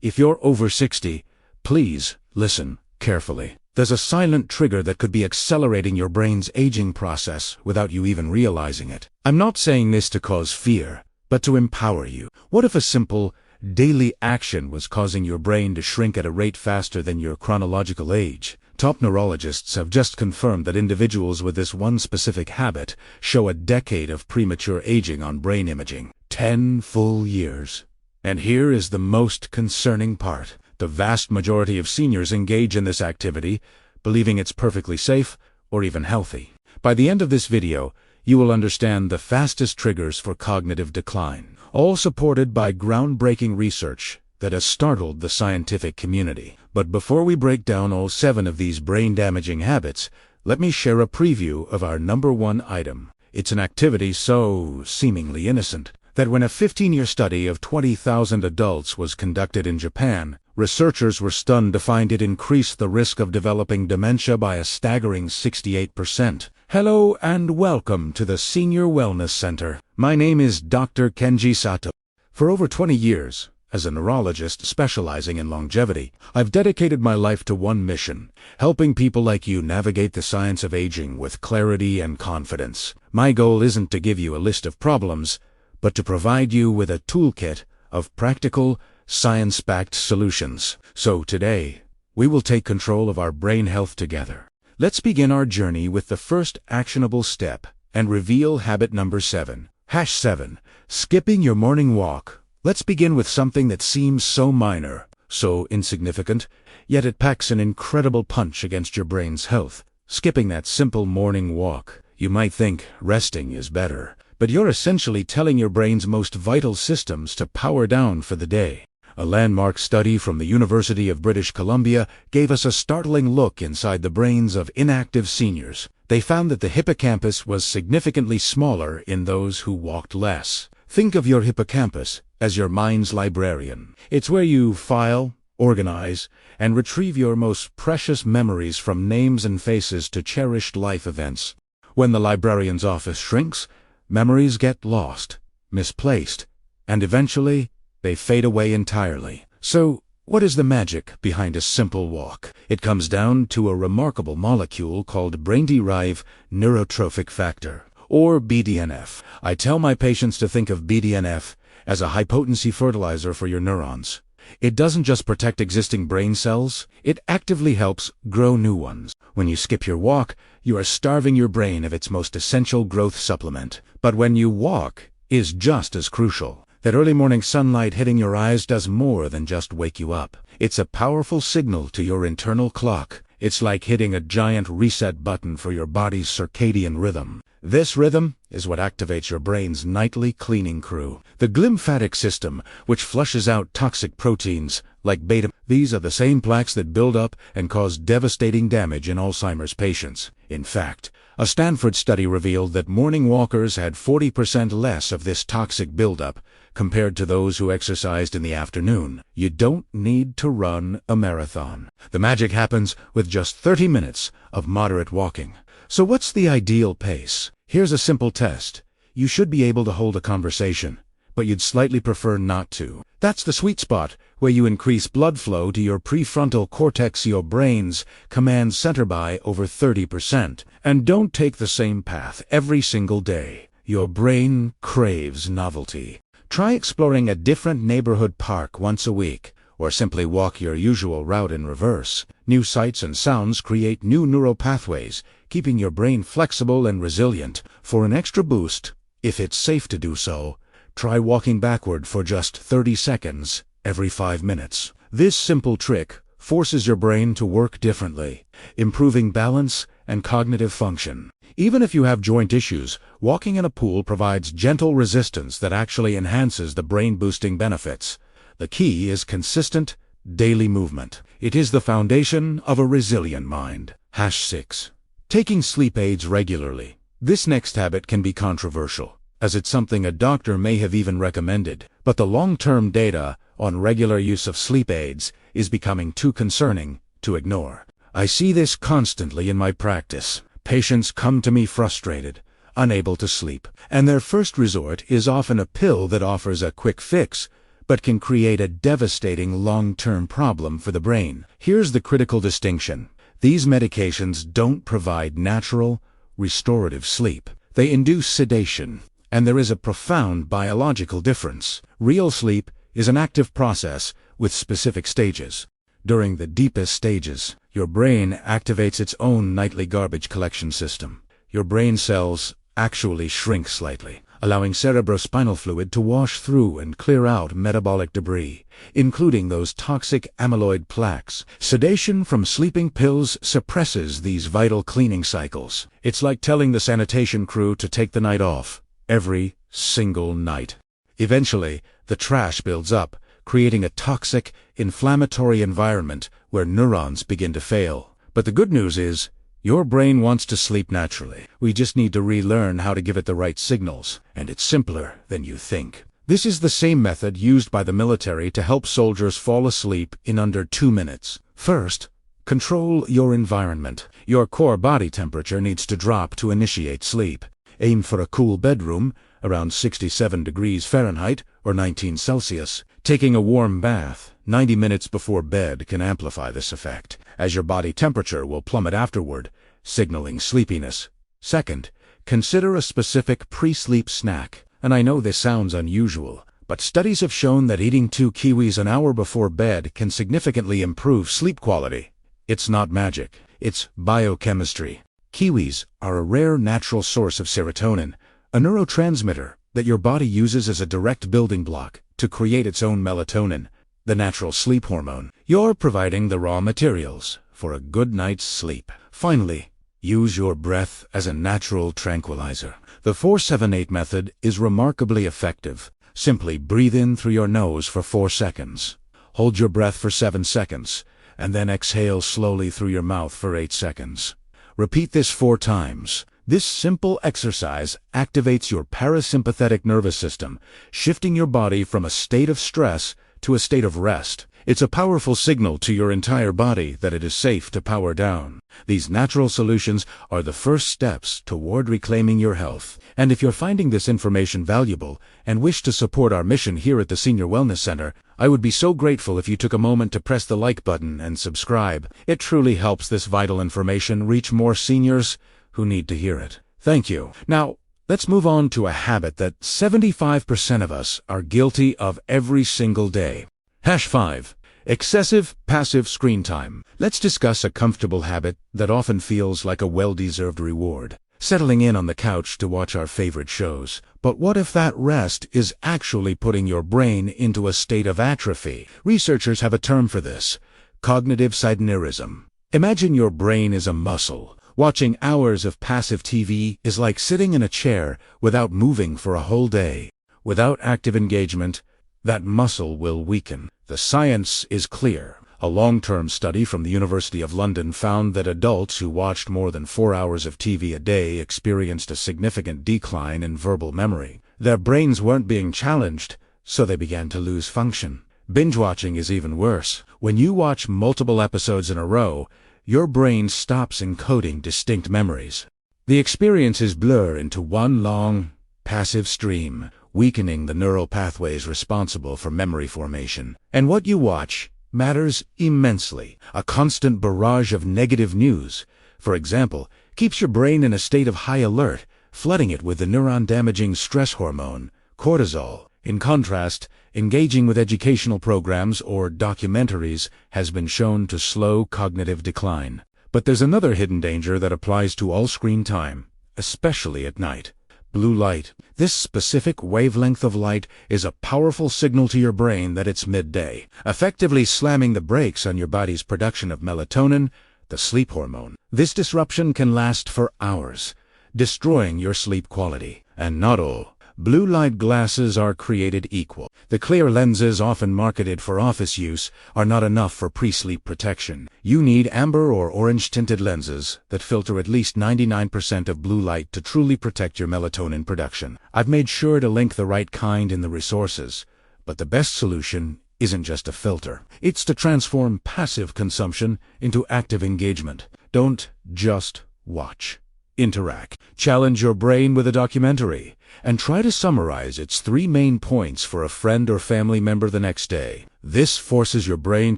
If you're over 60, please listen carefully. There's a silent trigger that could be accelerating your brain's aging process without you even realizing it. I'm not saying this to cause fear, but to empower you. What if a simple, daily action was causing your brain to shrink at a rate faster than your chronological age? Top neurologists have just confirmed that individuals with this one specific habit show a decade of premature aging on brain imaging. 10 full years. And here is the most concerning part. The vast majority of seniors engage in this activity, believing it's perfectly safe or even healthy. By the end of this video, you will understand the fastest triggers for cognitive decline, all supported by groundbreaking research that has startled the scientific community. But before we break down all 7 of these brain-damaging habits, let me share a preview of our number 1 item. It's an activity so seemingly innocent that when a 15-year study of 20,000 adults was conducted in Japan, researchers were stunned to find it increased the risk of developing dementia by a staggering 68%. Hello and welcome to the Senior Wellness Center. My name is Dr. Kenji Sato. For over 20 years, as a neurologist specializing in longevity, I've dedicated my life to one mission: helping people like you navigate the science of aging with clarity and confidence. My goal isn't to give you a list of problems, but to provide you with a toolkit of practical, science-backed solutions. So today, we will take control of our brain health together. Let's begin our journey with the first actionable step and reveal habit number 7. #7. Skipping your morning walk. Let's begin with something that seems so minor, so insignificant, yet it packs an incredible punch against your brain's health. Skipping that simple morning walk. You might think resting is better, but you're essentially telling your brain's most vital systems to power down for the day. A landmark study from the University of British Columbia gave us a startling look inside the brains of inactive seniors. They found that the hippocampus was significantly smaller in those who walked less. Think of your hippocampus as your mind's librarian. It's where you file, organize, and retrieve your most precious memories, from names and faces to cherished life events. When the librarian's office shrinks, memories get lost, misplaced, and eventually they fade away entirely. So, what is the magic behind a simple walk? It comes down to a remarkable molecule called brain-derived neurotrophic factor, or BDNF. I tell my patients to think of BDNF as a high-potency fertilizer for your neurons. It doesn't just protect existing brain cells, it actively helps grow new ones. When you skip your walk, you are starving your brain of its most essential growth supplement. But when you walk is just as crucial. That early morning sunlight hitting your eyes does more than just wake you up. It's a powerful signal to your internal clock. It's like hitting a giant reset button for your body's circadian rhythm. This rhythm is what activates your brain's nightly cleaning crew. The glymphatic system, which flushes out toxic proteins like beta. These are the same plaques that build up and cause devastating damage in Alzheimer's patients. In fact, a Stanford study revealed that morning walkers had 40% less of this toxic buildup compared to those who exercised in the afternoon. You don't need to run a marathon. The magic happens with just 30 minutes of moderate walking. So what's the ideal pace? Here's a simple test. You should be able to hold a conversation, but you'd slightly prefer not to. That's the sweet spot where you increase blood flow to your prefrontal cortex, your brain's command center, by over 30%. And don't take the same path every single day. Your brain craves novelty. Try exploring a different neighborhood park once a week, or simply walk your usual route in reverse. New sights and sounds create new neural pathways, keeping your brain flexible and resilient. For an extra boost, if it's safe to do so, try walking backward for just 30 seconds every 5 minutes. This simple trick forces your brain to work differently, improving balance and cognitive function. Even if you have joint issues, walking in a pool provides gentle resistance that actually enhances the brain-boosting benefits. The key is consistent, daily movement. It is the foundation of a resilient mind. #6. Taking sleep aids regularly. This next habit can be controversial, as it's something a doctor may have even recommended. But the long-term data on regular use of sleep aids is becoming too concerning to ignore. I see this constantly in my practice. Patients come to me frustrated, unable to sleep, and their first resort is often a pill that offers a quick fix, but can create a devastating long-term problem for the brain. Here's the critical distinction. These medications don't provide natural, restorative sleep. They induce sedation, and there is a profound biological difference. Real sleep is an active process with specific stages. During the deepest stages, your brain activates its own nightly garbage collection system. Your brain cells actually shrink slightly, allowing cerebrospinal fluid to wash through and clear out metabolic debris, including those toxic amyloid plaques. Sedation from sleeping pills suppresses these vital cleaning cycles. It's like telling the sanitation crew to take the night off, every single night. Eventually, the trash builds up, creating a toxic, inflammatory environment where neurons begin to fail. But the good news is, your brain wants to sleep naturally. We just need to relearn how to give it the right signals, and it's simpler than you think. This is the same method used by the military to help soldiers fall asleep in under 2 minutes. First, control your environment. Your core body temperature needs to drop to initiate sleep. Aim for a cool bedroom, around 67 degrees Fahrenheit or 19 Celsius. Taking a warm bath 90 minutes before bed can amplify this effect, as your body temperature will plummet afterward, signaling sleepiness. Second, consider a specific pre-sleep snack. And I know this sounds unusual, but studies have shown that eating 2 kiwis an hour before bed can significantly improve sleep quality. It's not magic, it's biochemistry. Kiwis are a rare natural source of serotonin, a neurotransmitter that your body uses as a direct building block to create its own melatonin, the natural sleep hormone. You're providing the raw materials for a good night's sleep. Finally, use your breath as a natural tranquilizer. The 4-7-8 method is remarkably effective. Simply breathe in through your nose for 4 seconds. Hold your breath for 7 seconds, and then exhale slowly through your mouth for 8 seconds. Repeat this 4 times. This simple exercise activates your parasympathetic nervous system, shifting your body from a state of stress to a state of rest. It's a powerful signal to your entire body that it is safe to power down. These natural solutions are the first steps toward reclaiming your health. And if you're finding this information valuable and wish to support our mission here at the Senior Wellness Center, I would be so grateful if you took a moment to press the like button and subscribe. It truly helps this vital information reach more seniors who need to hear it. Thank you. Now, let's move on to a habit that 75% of us are guilty of every single day. #5. Excessive passive screen time. Let's discuss a comfortable habit that often feels like a well-deserved reward. Settling in on the couch to watch our favorite shows. But what if that rest is actually putting your brain into a state of atrophy? Researchers have a term for this: cognitive sydenerism. Imagine your brain is a muscle. Watching hours of passive TV is like sitting in a chair without moving for a whole day. Without active engagement, that muscle will weaken. The science is clear. A long-term study from the University of London found that adults who watched more than 4 hours of TV a day experienced a significant decline in verbal memory. Their brains weren't being challenged, so they began to lose function. Binge-watching is even worse. When you watch multiple episodes in a row, your brain stops encoding distinct memories. The experiences blur into one long, passive stream, weakening the neural pathways responsible for memory formation. And what you watch matters immensely. A constant barrage of negative news, for example, keeps your brain in a state of high alert, flooding it with the neuron-damaging stress hormone, cortisol. In contrast, engaging with educational programs or documentaries has been shown to slow cognitive decline. But there's another hidden danger that applies to all screen time, especially at night. Blue light. This specific wavelength of light is a powerful signal to your brain that it's midday, effectively slamming the brakes on your body's production of melatonin, the sleep hormone. This disruption can last for hours, destroying your sleep quality. And not all blue light glasses are created equal. The clear lenses often marketed for office use are not enough for pre-sleep protection. You need amber or orange-tinted lenses that filter at least 99% of blue light to truly protect your melatonin production. I've made sure to link the right kind in the resources, but the best solution isn't just a filter. It's to transform passive consumption into active engagement. Don't just watch. Interact. Challenge your brain with a documentary, and try to summarize its 3 main points for a friend or family member the next day. This forces your brain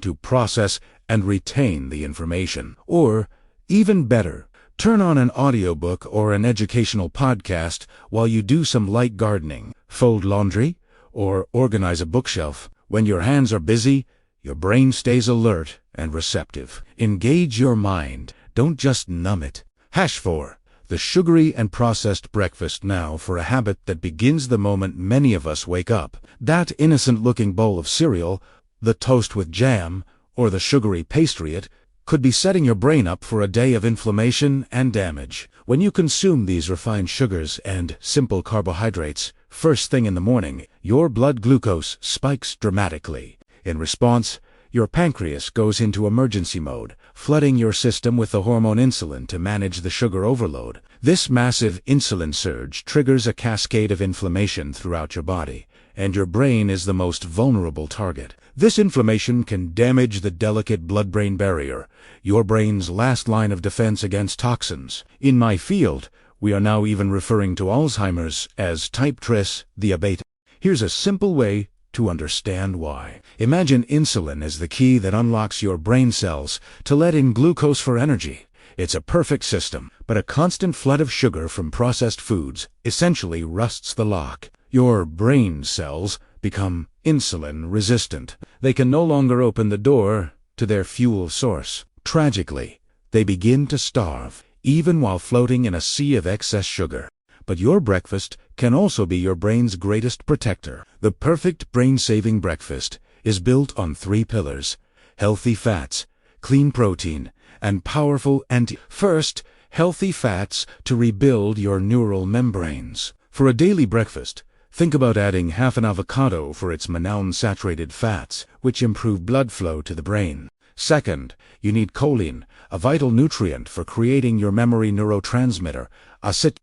to process and retain the information. Or, even better, turn on an audiobook or an educational podcast while you do some light gardening, fold laundry, or organize a bookshelf. When your hands are busy, your brain stays alert and receptive. Engage your mind. Don't just numb it. #4. The sugary and processed breakfast now for a habit that begins the moment many of us wake up. That innocent-looking bowl of cereal, the toast with jam, or the sugary pastry could be setting your brain up for a day of inflammation and damage. When you consume these refined sugars and simple carbohydrates first thing in the morning, your blood glucose spikes dramatically. In response, your pancreas goes into emergency mode, flooding your system with the hormone insulin to manage the sugar overload. This massive insulin surge triggers a cascade of inflammation throughout your body, and your brain is the most vulnerable target. This inflammation can damage the delicate blood-brain barrier, your brain's last line of defense against toxins. In my field, we are now even referring to Alzheimer's as type tris diabetes. Here's a simple way to understand why. Imagine insulin as the key that unlocks your brain cells to let in glucose for energy. It's a perfect system, but a constant flood of sugar from processed foods essentially rusts the lock. Your brain cells become insulin resistant. They can no longer open the door to their fuel source. Tragically, they begin to starve, even while floating in a sea of excess sugar. But your breakfast can also be your brain's greatest protector. The perfect brain-saving breakfast is built on 3 pillars: healthy fats, clean protein, and powerful First, healthy fats to rebuild your neural membranes. For a daily breakfast, think about adding half an avocado for its monounsaturated fats, which improve blood flow to the brain. Second, you need choline, a vital nutrient for creating your memory neurotransmitter.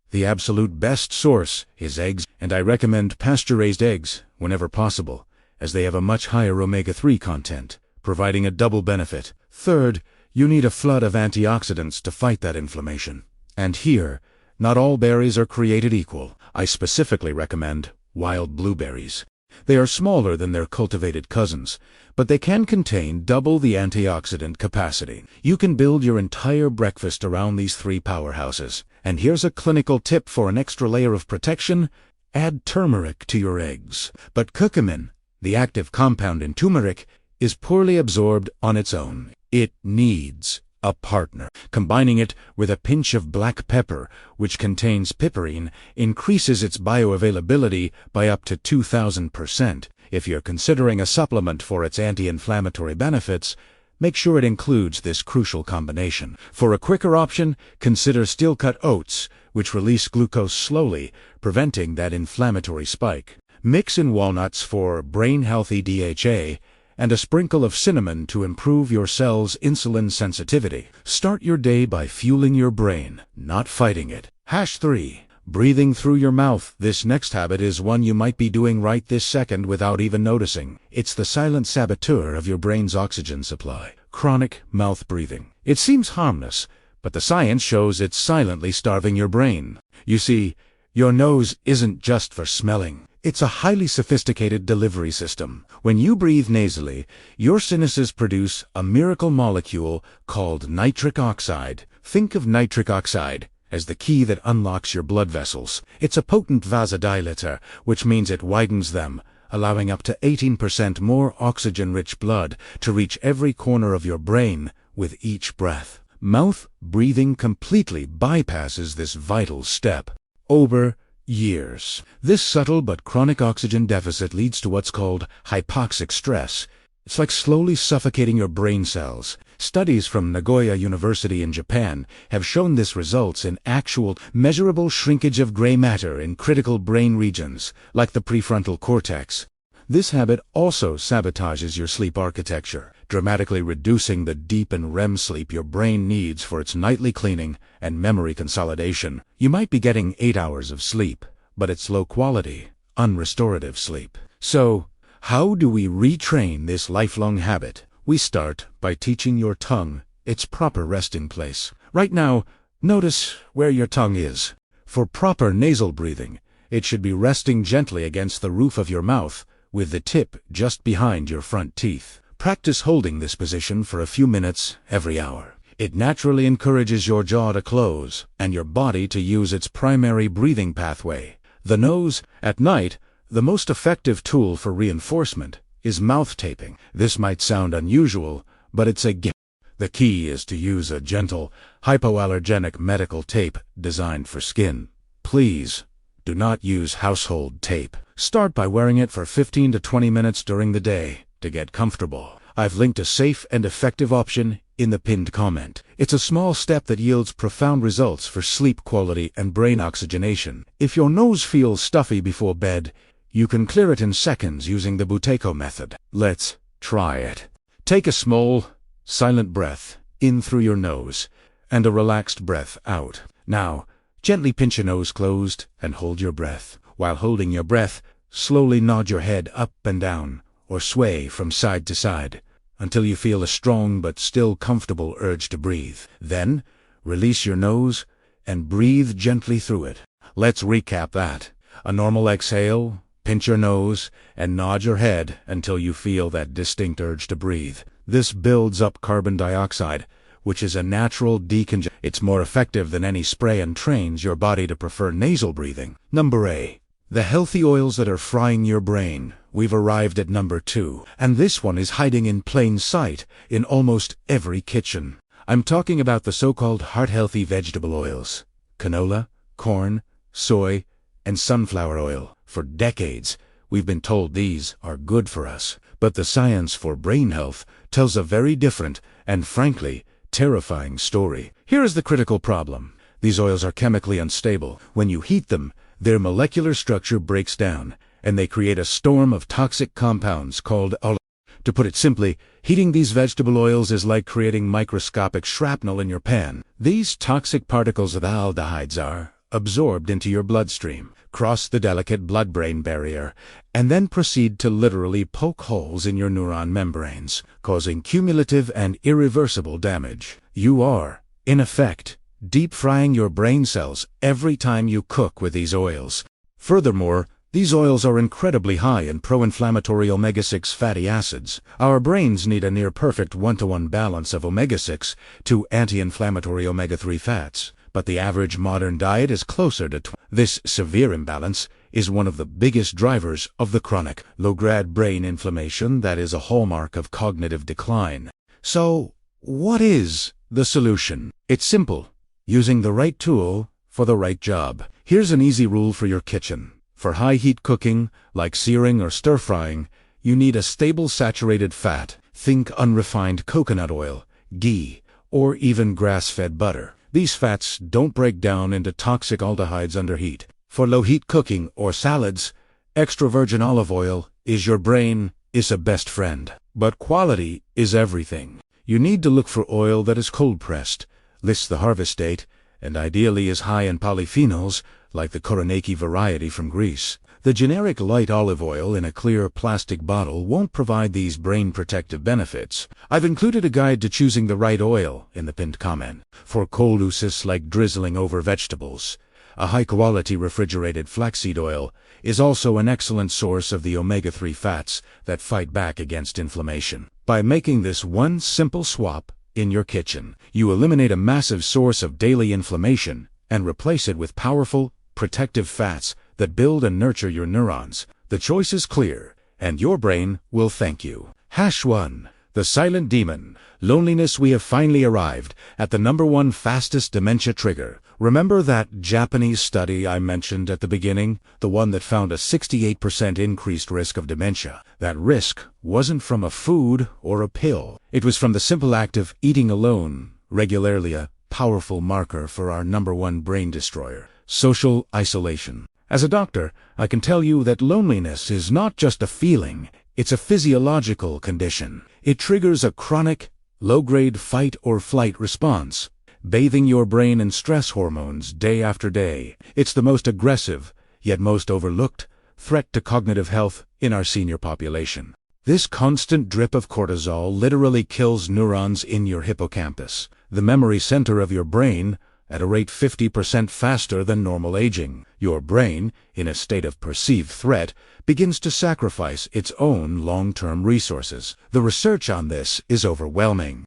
The absolute best source is eggs, and I recommend pasture-raised eggs whenever possible, as they have a much higher omega-3 content, providing a double benefit. Third, you need a flood of antioxidants to fight that inflammation. And here, not all berries are created equal. I specifically recommend wild blueberries. They are smaller than their cultivated cousins, but they can contain double the antioxidant capacity. You can build your entire breakfast around these 3 powerhouses. And here's a clinical tip for an extra layer of protection: add turmeric to your eggs. But curcumin, the active compound in turmeric, is poorly absorbed on its own. It needs a partner. Combining it with a pinch of black pepper, which contains piperine, increases its bioavailability by up to 2,000%. If you're considering a supplement for its anti-inflammatory benefits, make sure it includes this crucial combination. For a quicker option, consider steel-cut oats, which release glucose slowly, preventing that inflammatory spike. Mix in walnuts for brain-healthy DHA, and a sprinkle of cinnamon to improve your cell's insulin sensitivity. Start your day by fueling your brain, not fighting it. #3. Breathing through your mouth. This next habit is one you might be doing right this second without even noticing. It's the silent saboteur of your brain's oxygen supply. Chronic mouth breathing. It seems harmless, but the science shows it's silently starving your brain. You see, your nose isn't just for smelling. It's a highly sophisticated delivery system. When you breathe nasally, your sinuses produce a miracle molecule called nitric oxide. Think of nitric oxide as the key that unlocks your blood vessels. It's a potent vasodilator, which means it widens them, allowing up to 18% more oxygen-rich blood to reach every corner of your brain with each breath. Mouth breathing completely bypasses this vital step. Over years, this subtle but chronic oxygen deficit leads to what's called hypoxic stress. It's like slowly suffocating your brain cells. Studies from Nagoya University in Japan have shown this results in actual, measurable shrinkage of gray matter in critical brain regions, like the prefrontal cortex. This habit also sabotages your sleep architecture, dramatically reducing the deep and REM sleep your brain needs for its nightly cleaning and memory consolidation. You might be getting 8 hours of sleep, but it's low-quality, unrestorative sleep. So, how do we retrain this lifelong habit? We start by teaching your tongue its proper resting place. Right now, Notice where your tongue is. For proper nasal breathing, it should be resting gently against the roof of your mouth, with the tip just behind your front teeth. Practice holding this position for a few minutes every hour. It naturally encourages your jaw to close and your body to use its primary breathing pathway, the nose. At night, the most effective tool for reinforcement is mouth taping. This might sound unusual, but it's a gift. The key is to use a gentle, hypoallergenic medical tape designed for skin. Please do not use household tape. Start by wearing it for 15 to 20 minutes during the day to get comfortable. I've linked a safe and effective option in the pinned comment. It's a small step that yields profound results for sleep quality and brain oxygenation. If your nose feels stuffy before bed, you can clear it in seconds using the Buteyko method. Let's try it. Take a small, silent breath in through your nose and a relaxed breath out. Now, gently pinch your nose closed and hold your breath. While holding your breath, slowly nod your head up and down or sway from side to side until you feel a strong but still comfortable urge to breathe. Then, release your nose and breathe gently through it. Let's recap that. A normal exhale, pinch your nose, and nod your head until you feel that distinct urge to breathe. This builds up carbon dioxide, which is a natural decongestant. It's more effective than any spray and trains your body to prefer nasal breathing. Number A. The healthy oils that are frying your brain. We've arrived at number 2, and this one is hiding in plain sight in almost every kitchen. I'm talking about the so-called heart-healthy vegetable oils. Canola, corn, soy, and sunflower oil. For decades, we've been told these are good for us, but the science for brain health tells a very different and, frankly, terrifying story. Here is the critical problem. These oils are chemically unstable. When you heat them, their molecular structure breaks down, and they create a storm of toxic compounds called aldehydes. To put it simply, heating these vegetable oils is like creating microscopic shrapnel in your pan. These toxic particles of aldehydes are absorbed into your bloodstream, cross the delicate blood-brain barrier, and then proceed to literally poke holes in your neuron membranes, causing cumulative and irreversible damage. You are, in effect, deep-frying your brain cells every time you cook with these oils. Furthermore, these oils are incredibly high in pro-inflammatory omega-6 fatty acids. Our brains need a near-perfect 1-to-1 balance of omega-6 to anti-inflammatory omega-3 fats, but the average modern diet is closer to 20. This severe imbalance is one of the biggest drivers of the chronic, low-grade brain inflammation that is a hallmark of cognitive decline. So, what is the solution? It's simple. Using the right tool for the right job. Here's an easy rule for your kitchen. For high-heat cooking, like searing or stir-frying, you need a stable saturated fat. Think unrefined coconut oil, ghee, or even grass-fed butter. These fats don't break down into toxic aldehydes under heat. For low-heat cooking or salads, extra virgin olive oil is your brain is a best friend. But quality is everything. You need to look for oil that is cold-pressed, lists the harvest date, and ideally is high in polyphenols, like the Koronaki variety from Greece. The generic light olive oil in a clear plastic bottle won't provide these brain protective benefits. I've included a guide to choosing the right oil in the pinned comment. For cold uses like drizzling over vegetables, a high-quality refrigerated flaxseed oil is also an excellent source of the omega-3 fats that fight back against inflammation. By making this one simple swap in your kitchen, you eliminate a massive source of daily inflammation and replace it with powerful, protective fats that build and nurture your neurons. The choice is clear, and your brain will thank you. #1. The silent demon. Loneliness. We have finally arrived at the #1 fastest dementia trigger. Remember that Japanese study I mentioned at the beginning? The one that found a 68% increased risk of dementia. That risk wasn't from a food or a pill. It was from the simple act of eating alone, regularly, a powerful marker for our #1 brain destroyer: social isolation. As a doctor, I can tell you that loneliness is not just a feeling, it's a physiological condition. It triggers a chronic, low-grade fight-or-flight response, bathing your brain in stress hormones day after day. It's the most aggressive, yet most overlooked, threat to cognitive health in our senior population. This constant drip of cortisol literally kills neurons in your hippocampus, the memory center of your brain, at a rate 50% faster than normal aging. Your brain, in a state of perceived threat, begins to sacrifice its own long-term resources. The research on this is overwhelming.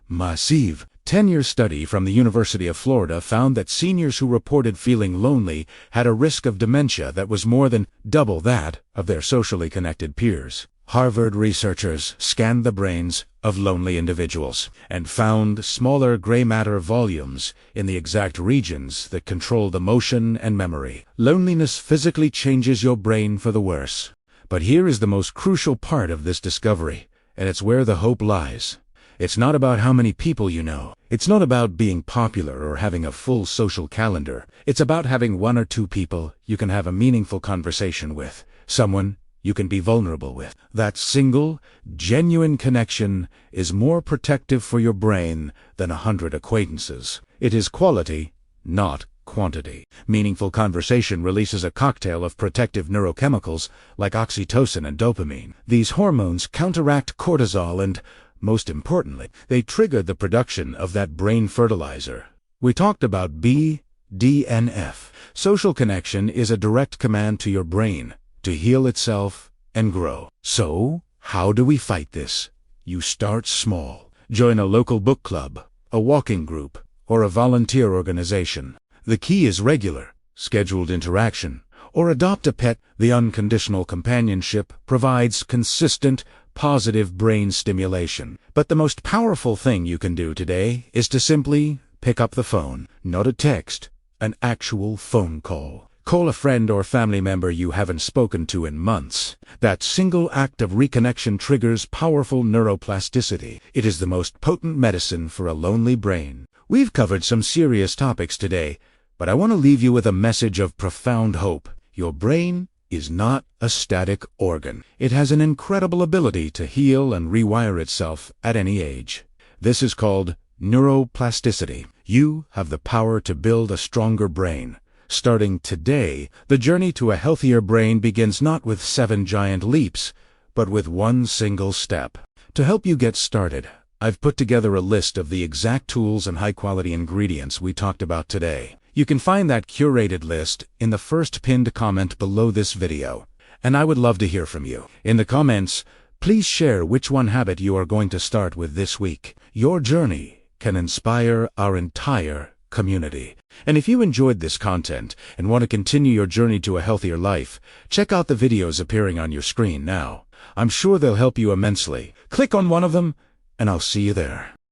Massive. 10-year study from the University of Florida found that seniors who reported feeling lonely had a risk of dementia that was more than double that of their socially connected peers. Harvard researchers scanned the brains of lonely individuals and found smaller gray matter volumes in the exact regions that controlled emotion and memory. Loneliness physically changes your brain for the worse. But here is the most crucial part of this discovery, and it's where the hope lies. It's not about how many people you know. It's not about being popular or having a full social calendar. It's about having one or two people you can have a meaningful conversation with, someone you can be vulnerable with. That single, genuine connection is more protective for your brain than 100 acquaintances. It is quality, not quantity. Meaningful conversation releases a cocktail of protective neurochemicals like oxytocin and dopamine. These hormones counteract cortisol and, most importantly, they trigger the production of that brain fertilizer. We talked about BDNF. Social connection is a direct command to your brain to heal itself and grow. So, how do we fight this? You start small. Join a local book club, a walking group, or a volunteer organization. The key is regular, scheduled interaction. Or adopt a pet. The unconditional companionship provides consistent, positive brain stimulation. But the most powerful thing you can do today is to simply pick up the phone. Not a text, an actual phone call. Call a friend or family member you haven't spoken to in months. That single act of reconnection triggers powerful neuroplasticity. It is the most potent medicine for a lonely brain. We've covered some serious topics today, but I want to leave you with a message of profound hope. Your brain is not a static organ. It has an incredible ability to heal and rewire itself at any age. This is called neuroplasticity. You have the power to build a stronger brain. Starting today, the journey to a healthier brain begins not with 7 giant leaps, but with one single step. To help you get started, I've put together a list of the exact tools and high-quality ingredients we talked about today. You can find that curated list in the first pinned comment below this video, and I would love to hear from you. In the comments, please share which one habit you are going to start with this week. Your journey can inspire our entire community. And if you enjoyed this content and want to continue your journey to a healthier life, check out the videos appearing on your screen now. I'm sure they'll help you immensely. Click on one of them, and I'll see you there.